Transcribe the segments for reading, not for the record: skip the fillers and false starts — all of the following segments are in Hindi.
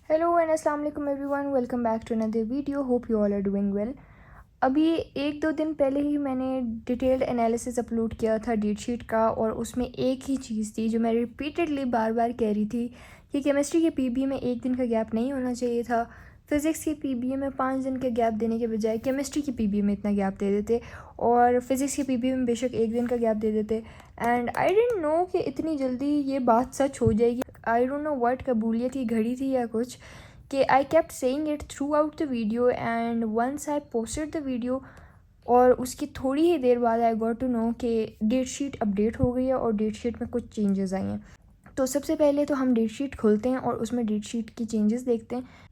हेलो एंड अस्सलाम वालेकुम everyone, welcome back to another video. Hope you all are doing well. अभी 1-2 दिन पहले ही मैंने डिटेल्ड एनालिसिस अपलोड किया था डेट शीट का, और उसमें एक ही चीज़ थी जो मैं रिपीटेडली बार बार कह रही थी कि केमिस्ट्री के पीबीए में 1 दिन का गैप नहीं होना चाहिए था। फ़िज़िक्स के पीबीए में 5 दिन का गैप देने के बजाय केमिस्ट्री के पीबीए में इतना गैप दे देते, और फिज़िक्स के पीबीए में बेशक 1 दिन का गैप दे देते। एंड आई डिडंट नो कि इतनी जल्दी ये बात सच हो जाएगी। आई डोंट नो व्हाट, कबूलियत की घड़ी थी या कुछ, कि I kept saying it throughout the video and once I posted the video, और उसकी थोड़ी ही देर बाद आई गॉट टू नो कि डेट शीट अपडेट हो गई है और डेट शीट में कुछ चेंजेस आई हैं। तो सबसे पहले तो हम डेट शीट खोलते हैं और उसमें डेट शीट की चेंजेस देखते हैं।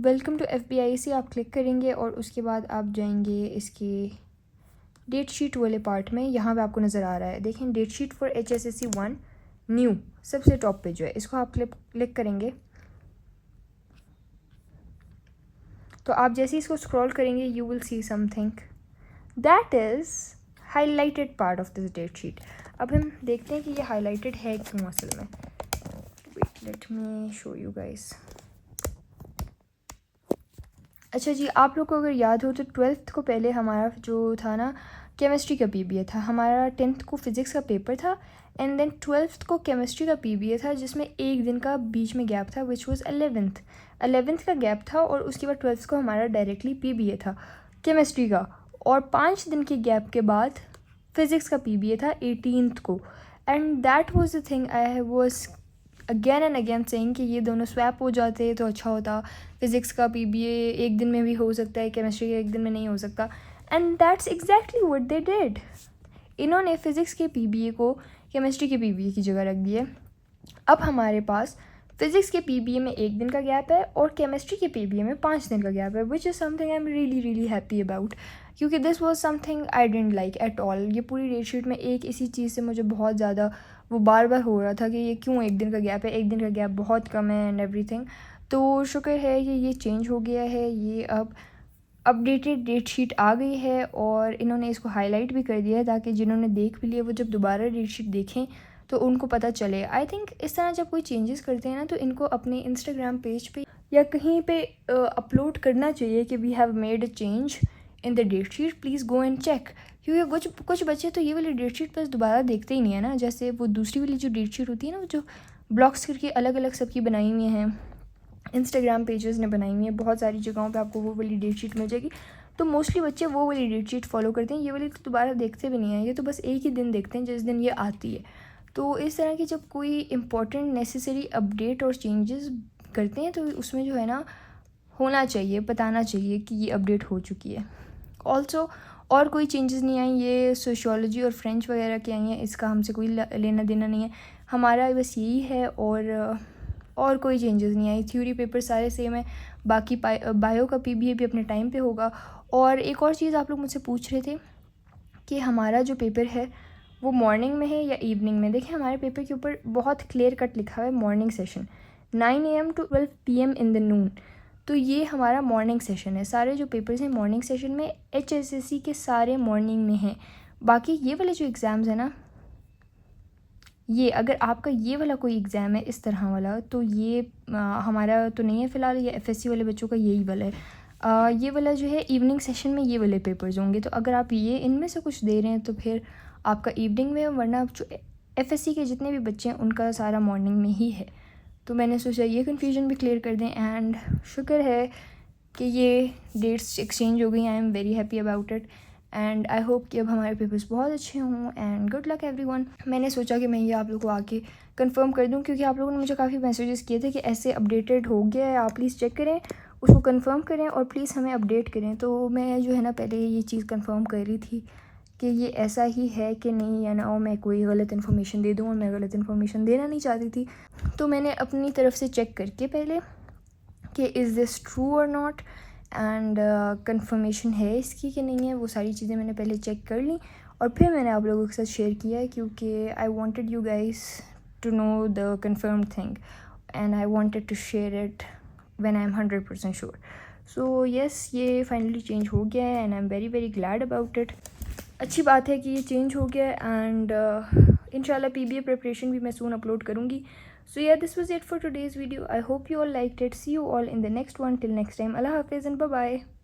वेलकम टू FBIC आप क्लिक करेंगे और उसके बाद आप जाएंगे इसके डेट शीट वाले पार्ट में। यहाँ पे आपको नज़र आ रहा है, देखें, date sheet for HSSC 1 new, सबसे टॉप पे जो है, इसको आप क्लिक करेंगे। तो आप जैसे ही इसको स्क्रॉल करेंगे you will see something that is highlighted part of this date sheet. अब हम देखते हैं कि ये हाईलाइटेड है क्यों असल में। Wait, let me show you guys. अच्छा जी, आप लोग को अगर याद हो तो 12th को पहले हमारा जो था ना केमिस्ट्री का पीबीए था, हमारा 10th को फिज़िक्स का पेपर था, एंड देन 12th को केमिस्ट्री का पीबीए था जिसमें 1 दिन का बीच में गैप था, विच वाज 11th का गैप था, और उसके बाद 12th को हमारा डायरेक्टली पीबीए था केमिस्ट्री का, और 5 दिन के गैप के बाद फिज़िक्स का पीबीए था 18th को। And that was the thing I was again and again saying कि ये दोनों स्वैप हो जाते तो अच्छा होता। फिज़िक्स का पीबीए 1 दिन में भी हो सकता है, केमिस्ट्री का 1 दिन में नहीं हो सकता, and that's exactly what they did. इन्होंने फ़िज़िक्स के पीबीए को केमिस्ट्री के पीबीए की जगह रख दिया। अब हमारे पास फ़िज़िक्स के पीबीए में 1 दिन का गैप है और केमिस्ट्री के पीबीए में 5 दिन का गैप है, which is something I am really really happy about, क्योंकि this was something I didn't like at all. ये पूरी डेट शीट में एक इसी चीज़ से मुझे बहुत ज़्यादा वो बार बार हो रहा था कि ये क्यों 1 दिन का गैप है, 1 दिन का गैप बहुत कम है एंड एवरीथिंग। तो शुक्र है कि ये चेंज हो गया है, ये अब अपडेटेड डेट शीट आ गई है, और इन्होंने इसको हाईलाइट भी कर दिया है ताकि जिन्होंने देख भी लिया वो जब दोबारा डेट शीट देखें तो उनको पता चले। आई थिंक इस तरह जब कोई चेंजेस करते हैं ना तो इनको अपने इंस्टाग्राम पेज पे या कहीं पे अपलोड करना चाहिए कि we have made a change in the date sheet, please go and check. क्योंकि कुछ बच्चे तो ये वाली डेट शीट बस दोबारा देखते ही नहीं है ना। जैसे वो दूसरी वाली जो डेट शीट होती है ना, वो जो ब्लॉक्स करके अलग अलग सबकी बनाई हुई हैं, इंस्टाग्राम पेजेस ने बनाई हुई है, बहुत सारी जगहों पे आपको वो वाली डेट शीट मिल जाएगी। तो मोस्टली बच्चे वो वाली डेट शीट फॉलो करते हैं, ये वाली तो दोबारा देखते भी नहीं हैं, ये तो बस एक ही दिन देखते हैं जिस दिन ये आती है। तो इस तरह की जब कोई इंपॉर्टेंट नेसेसरी अपडेट और चेंजेस करते हैं तो उसमें जो है ना होना चाहिए, बताना चाहिए कि ये अपडेट हो चुकी है। ऑल्सो और कोई चेंजेस नहीं आई, ये सोशियोलॉजी और फ्रेंच वगैरह की आई हैं, इसका हमसे कोई लेना देना नहीं है, हमारा बस यही है। और कोई चेंजेस नहीं आई, थ्योरी पेपर सारे सेम है, बाकी बायो का पीबीए भी अपने टाइम पे होगा। और एक और चीज़ आप लोग मुझसे पूछ रहे थे कि हमारा जो पेपर है वो मॉर्निंग में है या इवनिंग में। देखिए, हमारे पेपर के ऊपर बहुत क्लियर कट लिखा हुआ है morning session, 9 AM to 12 PM in the noon. तो ये हमारा मॉर्निंग सेशन है, सारे जो पेपर्स हैं मॉर्निंग सेशन में, HSSC के सारे मॉर्निंग में हैं। बाकी ये वाले जो एग्ज़ाम्स हैं ना, ये अगर आपका ये वाला कोई एग्ज़ाम है इस तरह वाला, तो ये हमारा तो नहीं है फ़िलहाल, ये FSC वाले बच्चों का यही वाला है। ये वाला जो है इवनिंग सेशन में ये वाले पेपर्स होंगे। तो अगर आप ये इनमें से कुछ दे रहे हैं तो फिर आपका इवनिंग में, वरना जो FSC के जितने भी बच्चे हैं उनका सारा मॉर्निंग में ही है। तो मैंने सोचा ये कन्फ्यूजन भी क्लियर कर दें, एंड शुक्र है कि ये डेट्स एक्सचेंज हो गई। आई am very happy about it, and I hope कि अब हमारे पेपर्स बहुत अच्छे हों, एंड गुड लक एवरीवन। मैंने सोचा कि मैं ये आप लोगों को आके कंफर्म कर दूं, क्योंकि आप लोगों ने मुझे काफ़ी मैसेजेस किए थे कि ऐसे अपडेटेड हो गया है, आप प्लीज़ चेक करें, उसको कंफर्म करें और प्लीज़ हमें अपडेट करें। तो मैं जो है ना पहले ये चीज़ कंफर्म कर रही थी कि ये ऐसा ही है कि नहीं, या ना मैं कोई गलत इन्फॉर्मेशन दे दूँ, और मैं गलत इन्फॉर्मेशन देना नहीं चाहती थी। तो मैंने अपनी तरफ से चेक करके पहले कि इज़ दिस ट्रू और नॉट, एंड कंफर्मेशन है इसकी कि नहीं है, वो सारी चीज़ें मैंने पहले चेक कर ली और फिर मैंने आप लोगों के साथ शेयर किया है, क्योंकि I wanted you guys to know the confirm thing, and I wanted to share it when I am 100% sure. So yes, ये फाइनली चेंज हो गया है and I am very very glad about it. अच्छी बात है कि ये चेंज हो गया, एंड इंशाल्लाह PBA प्रिपरेशन भी मैं सून अपलोड करूँगी. So yeah, this was it for today's video. I hope you all liked it. See you all in the next one. Till next time, Allah Hafiz and bye bye.